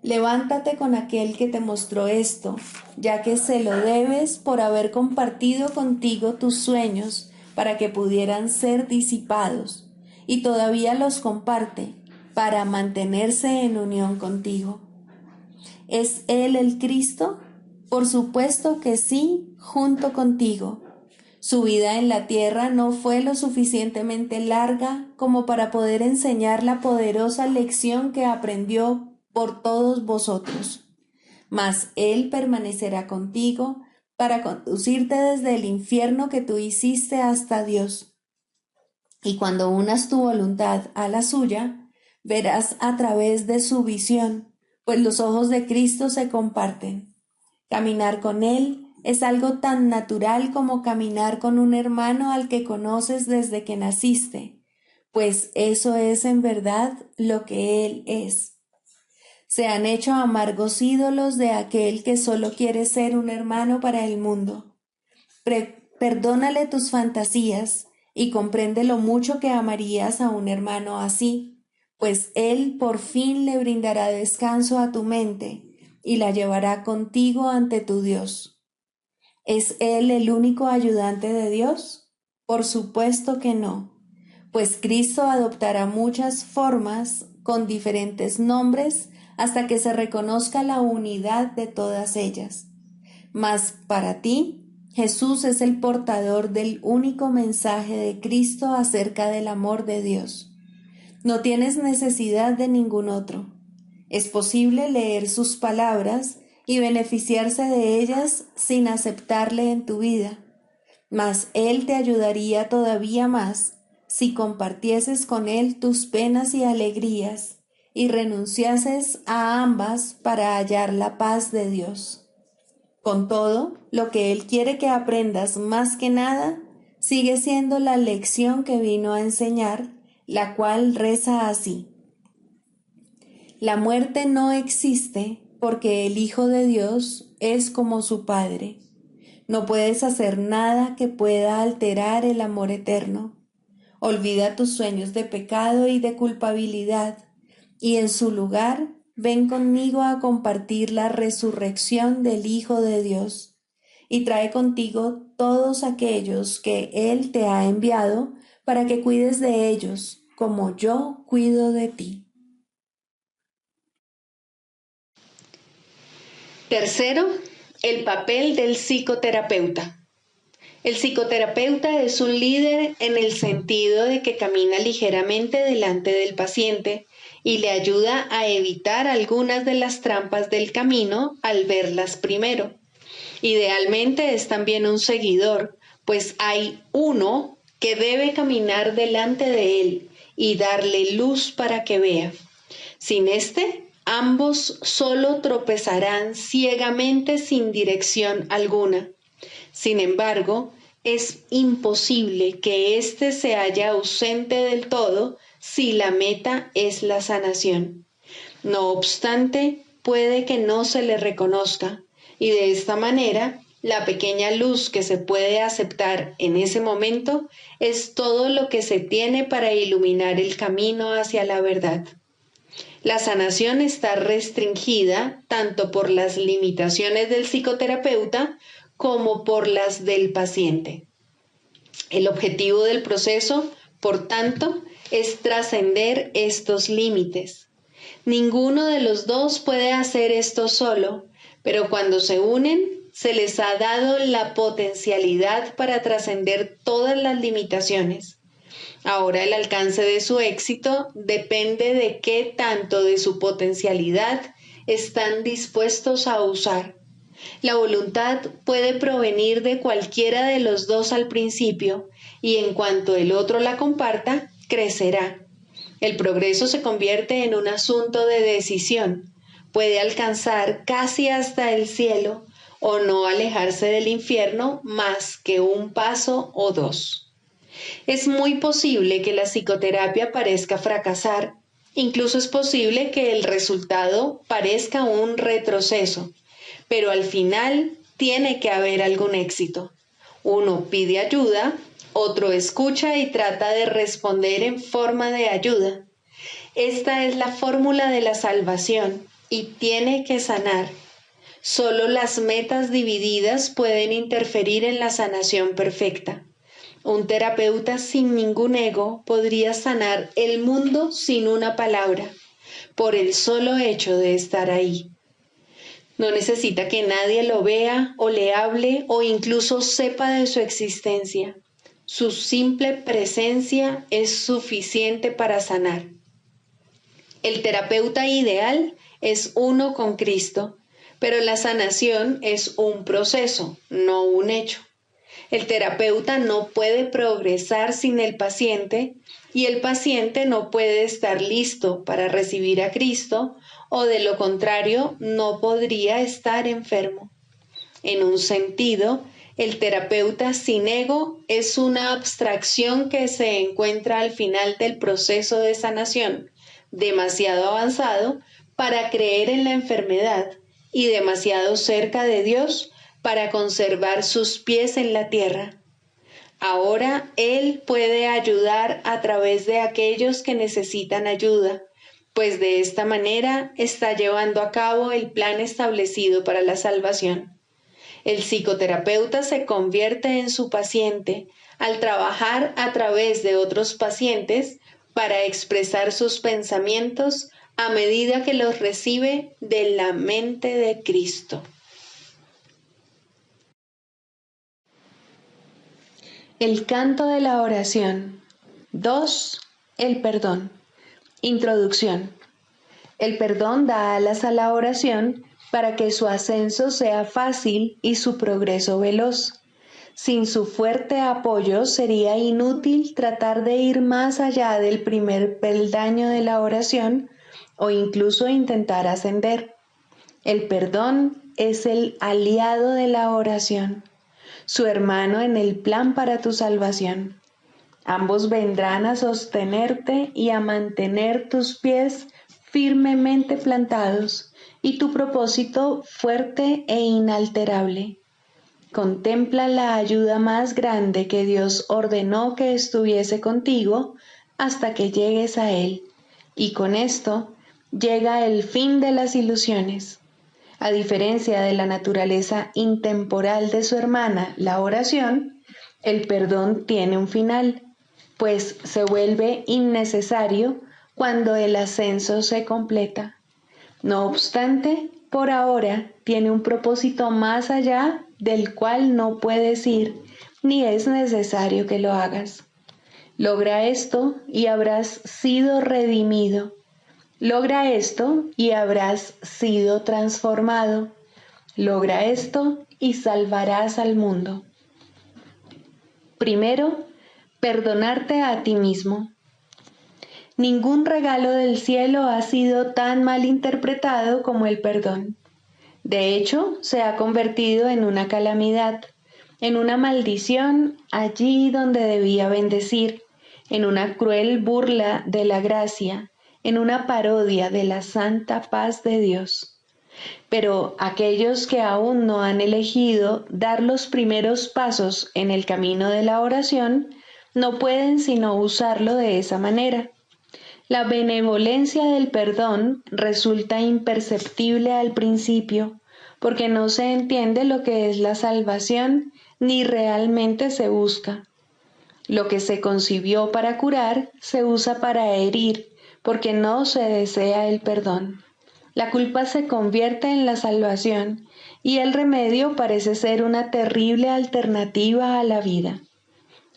B: Levántate con aquel que te mostró esto, ya que se lo debes por haber compartido contigo tus sueños para que pudieran ser disipados, y todavía los comparte para mantenerse en unión contigo. ¿Es Él el Cristo? Por supuesto que sí, junto contigo. Su vida en la tierra no fue lo suficientemente larga como para poder enseñar la poderosa lección que aprendió por todos vosotros. Mas Él permanecerá contigo para conducirte desde el infierno que tú hiciste hasta Dios. Y cuando unas tu voluntad a la suya, verás a través de su visión, pues los ojos de Cristo se comparten. Caminar con Él es algo tan natural como caminar con un hermano al que conoces desde que naciste, pues eso es en verdad lo que Él es. Se han hecho amargos ídolos de aquel que solo quiere ser un hermano para el mundo. Perdónale tus fantasías y comprende lo mucho que amarías a un hermano así, pues Él por fin le brindará descanso a tu mente y la llevará contigo ante tu Dios. ¿Es Él el único ayudante de Dios? Por supuesto que no, pues Cristo adoptará muchas formas con diferentes nombres hasta que se reconozca la unidad de todas ellas. Mas para ti, Jesús es el portador del único mensaje de Cristo acerca del amor de Dios. No tienes necesidad de ningún otro. Es posible leer sus palabras y beneficiarse de ellas sin aceptarle en tu vida, mas Él te ayudaría todavía más si compartieses con Él tus penas y alegrías y renunciases a ambas para hallar la paz de Dios. Con todo, lo que Él quiere que aprendas más que nada sigue siendo la lección que vino a enseñar, la cual reza así: la muerte no existe porque el Hijo de Dios es como su Padre. No puedes hacer nada que pueda alterar el amor eterno. Olvida tus sueños de pecado y de culpabilidad, y en su lugar ven conmigo a compartir la resurrección del Hijo de Dios, y trae contigo todos aquellos que Él te ha enviado para que cuides de ellos, como yo cuido de ti.
A: Tercero, el papel del psicoterapeuta. El psicoterapeuta es un líder en el sentido de que camina ligeramente delante del paciente y le ayuda a evitar algunas de las trampas del camino al verlas primero. Idealmente es también un seguidor, pues hay uno que debe caminar delante de él y darle luz para que vea. Sin este, ambos solo tropezarán ciegamente sin dirección alguna. Sin embargo, es imposible que éste se haya ausente del todo si la meta es la sanación. No obstante, puede que no se le reconozca, y de esta manera, la pequeña luz que se puede aceptar en ese momento es todo lo que se tiene para iluminar el camino hacia la verdad. La sanación está restringida tanto por las limitaciones del psicoterapeuta como por las del paciente. El objetivo del proceso, por tanto, es trascender estos límites. Ninguno de los dos puede hacer esto solo, pero cuando se unen, se les ha dado la potencialidad para trascender todas las limitaciones. Ahora el alcance de su éxito depende de qué tanto de su potencialidad están dispuestos a usar. La voluntad puede provenir de cualquiera de los dos al principio, y en cuanto el otro la comparta, crecerá. El progreso se convierte en un asunto de decisión. Puede alcanzar casi hasta el cielo o no alejarse del infierno más que un paso o dos. Es muy posible que la psicoterapia parezca fracasar. Incluso es posible que el resultado parezca un retroceso, pero al final tiene que haber algún éxito. Uno pide ayuda, otro escucha y trata de responder en forma de ayuda. Esta es la fórmula de la salvación, y tiene que sanar. Solo las metas divididas pueden interferir en la sanación perfecta. Un terapeuta sin ningún ego podría sanar el mundo sin una palabra, por el solo hecho de estar ahí. No necesita que nadie lo vea o le hable o incluso sepa de su existencia. Su simple presencia es suficiente para sanar. El terapeuta ideal es uno con Cristo, pero la sanación es un proceso, no un hecho. El terapeuta no puede progresar sin el paciente y el paciente no puede estar listo para recibir a Cristo o de lo contrario no podría estar enfermo. En un sentido, el terapeuta sin ego es una abstracción que se encuentra al final del proceso de sanación, demasiado avanzado para creer en la enfermedad y demasiado cerca de Dios para conservar sus pies en la tierra. Ahora Él puede ayudar a través de aquellos que necesitan ayuda, pues de esta manera está llevando a cabo el plan establecido para la salvación. El psicoterapeuta se convierte en su paciente al trabajar a través de otros pacientes para expresar sus pensamientos a medida que los recibe de la mente de Cristo. El canto de la oración. 2. El perdón. Introducción. El perdón da alas a la oración para que su ascenso sea fácil y su progreso veloz. Sin su fuerte apoyo sería inútil tratar de ir más allá del primer peldaño de la oración o incluso intentar ascender. El perdón es el aliado de la oración, su hermano en el plan para tu salvación. Ambos vendrán a sostenerte y a mantener tus pies firmemente plantados y tu propósito fuerte e inalterable. Contempla la ayuda más grande que Dios ordenó que estuviese contigo hasta que llegues a Él, y con esto llega el fin de las ilusiones. A diferencia de la naturaleza intemporal de su hermana, la oración, el perdón tiene un final, pues se vuelve innecesario cuando el ascenso se completa. No obstante, por ahora tiene un propósito más allá del cual no puedes ir, ni es necesario que lo hagas. Logra esto y habrás sido redimido. Logra esto y habrás sido transformado. Logra esto y salvarás al mundo. Primero, perdonarte a ti mismo. Ningún regalo del cielo ha sido tan mal interpretado como el perdón. De hecho, se ha convertido en una calamidad, en una maldición allí donde debía bendecir, en una cruel burla de la gracia, en una parodia de la santa paz de Dios. Pero aquellos que aún no han elegido dar los primeros pasos en el camino de la oración, no pueden sino usarlo de esa manera. La benevolencia del perdón resulta imperceptible al principio, porque no se entiende lo que es la salvación ni realmente se busca. Lo que se concibió para curar se usa para herir, porque no se desea el perdón. La culpa se convierte en la salvación y el remedio parece ser una terrible alternativa a la vida.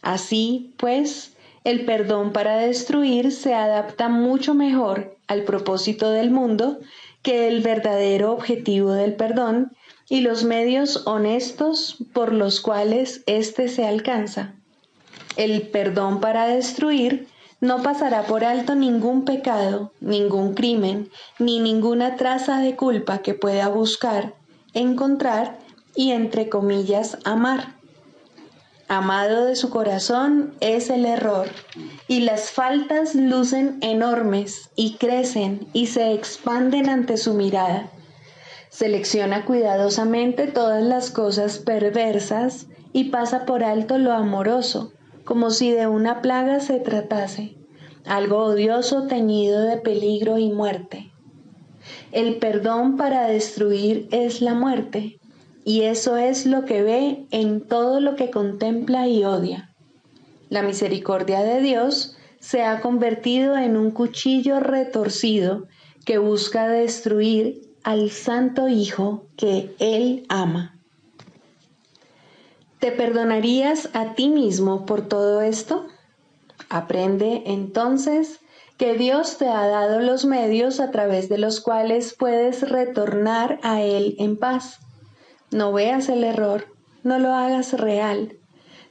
A: Así, pues, el perdón para destruir se adapta mucho mejor al propósito del mundo que el verdadero objetivo del perdón y los medios honestos por los cuales éste se alcanza. El perdón para destruir no pasará por alto ningún pecado, ningún crimen, ni ninguna traza de culpa que pueda buscar, encontrar y, entre comillas, amar. Amado de su corazón es el error, y las faltas lucen enormes y crecen y se expanden ante su mirada. Selecciona cuidadosamente todas las cosas perversas y pasa por alto lo amoroso, como si de una plaga se tratase, algo odioso teñido de peligro y muerte. El perdón para destruir es la muerte, y eso es lo que ve en todo lo que contempla y odia. La misericordia de Dios se ha convertido en un cuchillo retorcido que busca destruir al Santo Hijo que Él ama. ¿Te perdonarías a ti mismo por todo esto? Aprende entonces que Dios te ha dado los medios a través de los cuales puedes retornar a Él en paz. No veas el error, no lo hagas real.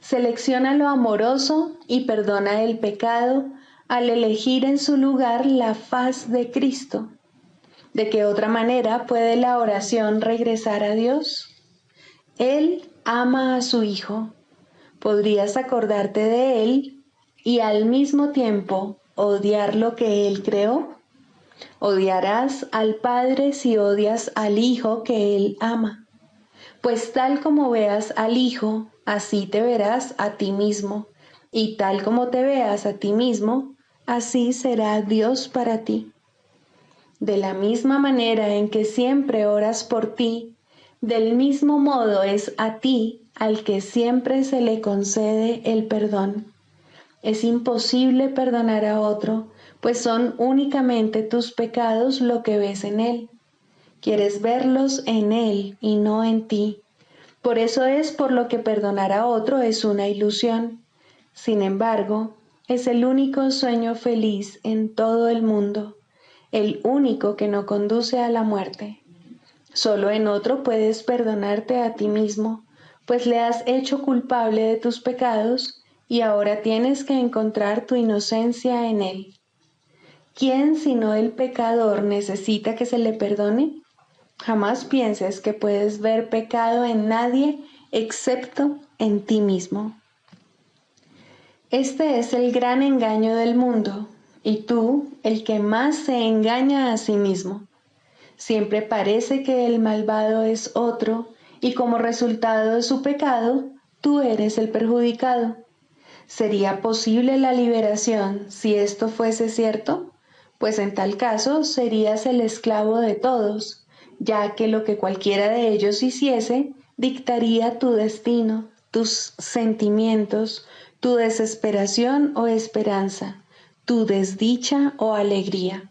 A: Selecciona lo amoroso y perdona el pecado al elegir en su lugar la faz de Cristo. ¿De qué otra manera puede la oración regresar a Dios? Él ama a su Hijo. ¿Podrías acordarte de Él y al mismo tiempo odiar lo que Él creó? Odiarás al Padre si odias al Hijo que Él ama. Pues tal como veas al Hijo, así te verás a ti mismo, y tal como te veas a ti mismo, así será Dios para ti. De la misma manera en que siempre oras por ti, del mismo modo es a ti al que siempre se le concede el perdón. Es imposible perdonar a otro, pues son únicamente tus pecados lo que ves en él. Quieres verlos en él y no en ti. Por eso es por lo que perdonar a otro es una ilusión. Sin embargo, es el único sueño feliz en todo el mundo, el único que no conduce a la muerte. Solo en otro puedes perdonarte a ti mismo, pues le has hecho culpable de tus pecados y ahora tienes que encontrar tu inocencia en él. ¿Quién sino el pecador necesita que se le perdone? Jamás pienses que puedes ver pecado en nadie excepto en ti mismo. Este es el gran engaño del mundo, y tú, el que más se engaña a sí mismo. Siempre parece que el malvado es otro, y como resultado de su pecado, tú eres el perjudicado. ¿Sería posible la liberación si esto fuese cierto? Pues en tal caso serías el esclavo de todos, ya que lo que cualquiera de ellos hiciese dictaría tu destino, tus sentimientos, tu desesperación o esperanza, tu desdicha o alegría.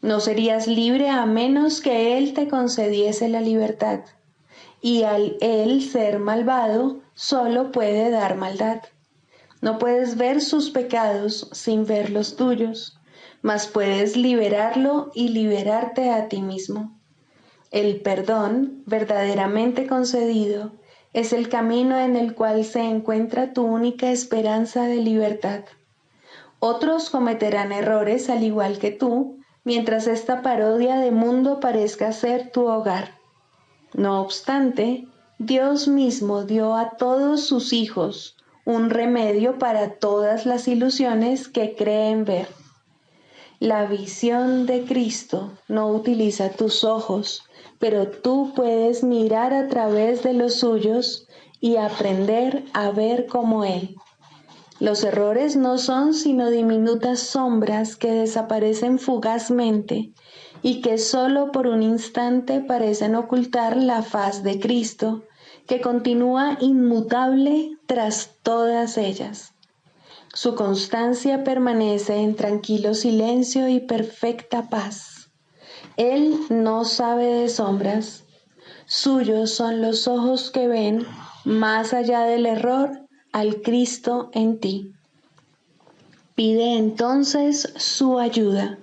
A: No serías libre a menos que Él te concediese la libertad, y al Él ser malvado, solo puede dar maldad. No puedes ver sus pecados sin ver los tuyos, mas puedes liberarlo y liberarte a ti mismo. El perdón, verdaderamente concedido, es el camino en el cual se encuentra tu única esperanza de libertad. Otros cometerán errores al igual que tú, mientras esta parodia de mundo parezca ser tu hogar. No obstante, Dios mismo dio a todos sus hijos un remedio para todas las ilusiones que creen ver. La visión de Cristo no utiliza tus ojos, pero tú puedes mirar a través de los suyos y aprender a ver como Él. Los errores no son sino diminutas sombras que desaparecen fugazmente y que solo por un instante parecen ocultar la faz de Cristo, que continúa inmutable tras todas ellas. Su constancia permanece en tranquilo silencio y perfecta paz. Él no sabe de sombras. Suyos son los ojos que ven, más allá del error, al Cristo en ti. Pide entonces su ayuda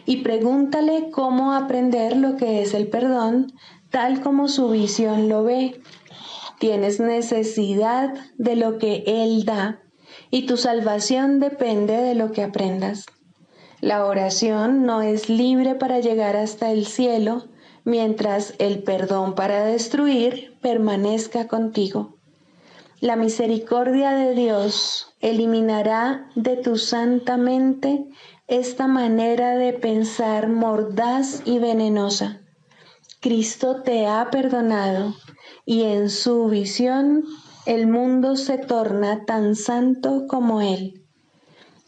A: y pregúntale cómo aprender lo que es el perdón, tal como su visión lo ve. Tienes necesidad de lo que Él da, y tu salvación depende de lo que aprendas. La oración no es libre para llegar hasta el cielo, mientras el perdón para destruir permanezca contigo. La misericordia de Dios eliminará de tu santa mente esta manera de pensar mordaz y venenosa. Cristo te ha perdonado, y en su visión el mundo se torna tan santo como Él.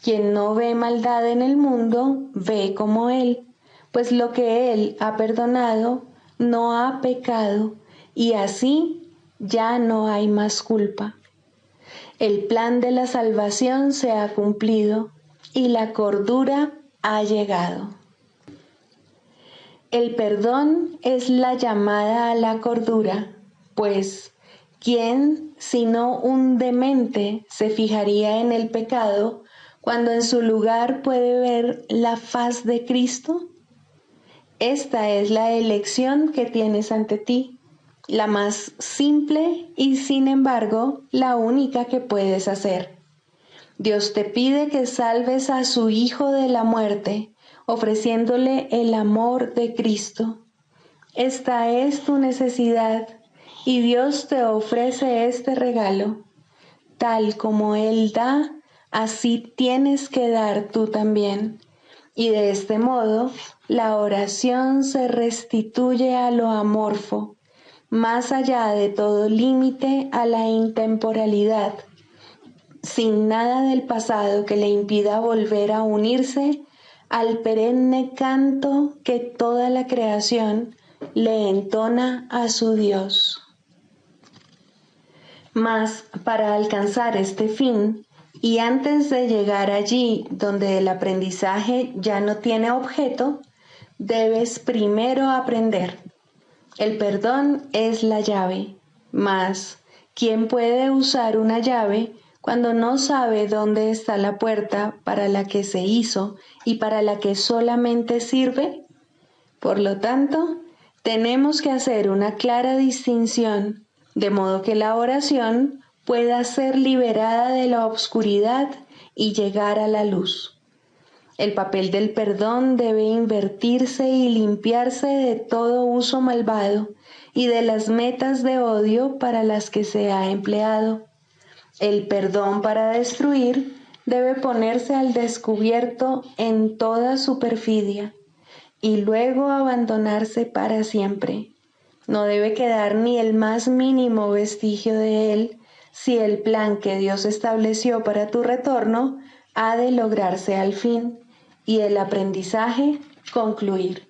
A: Quien no ve maldad en el mundo, ve como Él, pues lo que Él ha perdonado no ha pecado y así ya no hay más culpa. El plan de la salvación se ha cumplido y la cordura ha llegado. El perdón es la llamada a la cordura, pues ¿quién sino un demente se fijaría en el pecado cuando en su lugar puede ver la faz de Cristo? Esta es la elección que tienes ante ti, la más simple y sin embargo la única que puedes hacer. Dios te pide que salves a su Hijo de la muerte, ofreciéndole el amor de Cristo. Esta es tu necesidad y Dios te ofrece este regalo. Tal como Él da, así tienes que dar tú también. Y de este modo, la oración se restituye a lo amorfo, más allá de todo límite a la intemporalidad, sin nada del pasado que le impida volver a unirse al perenne canto que toda la creación le entona a su Dios. Mas para alcanzar este fin, y antes de llegar allí donde el aprendizaje ya no tiene objeto, debes primero aprender. El perdón es la llave, mas ¿quién puede usar una llave cuando no sabe dónde está la puerta para la que se hizo y para la que solamente sirve? Por lo tanto, tenemos que hacer una clara distinción, de modo que la oración pueda ser liberada de la oscuridad y llegar a la luz. El papel del perdón debe invertirse y limpiarse de todo uso malvado y de las metas de odio para las que se ha empleado. El perdón para destruir debe ponerse al descubierto en toda su perfidia y luego abandonarse para siempre. No debe quedar ni el más mínimo vestigio de él si el plan que Dios estableció para tu retorno ha de lograrse al fin y el aprendizaje concluir.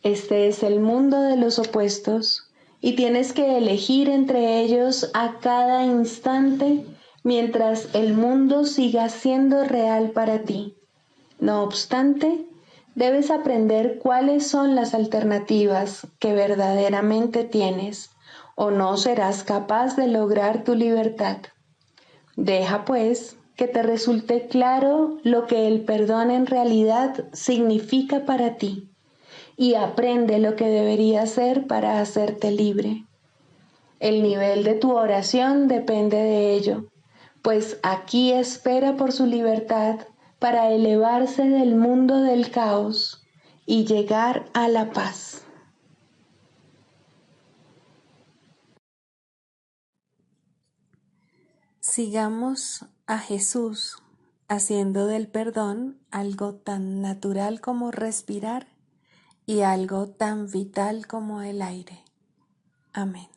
A: Este es el mundo de los opuestos y tienes que elegir entre ellos a cada instante mientras el mundo siga siendo real para ti. No obstante, debes aprender cuáles son las alternativas que verdaderamente tienes, o no serás capaz de lograr tu libertad. Deja, pues, que te resulte claro lo que el perdón en realidad significa para ti, y aprende lo que debería hacer para hacerte libre. El nivel de tu oración depende de ello, pues aquí espera por su libertad para elevarse del mundo del caos y llegar a la paz.
B: Sigamos a Jesús haciendo del perdón algo tan natural como respirar y algo tan vital como el aire. Amén.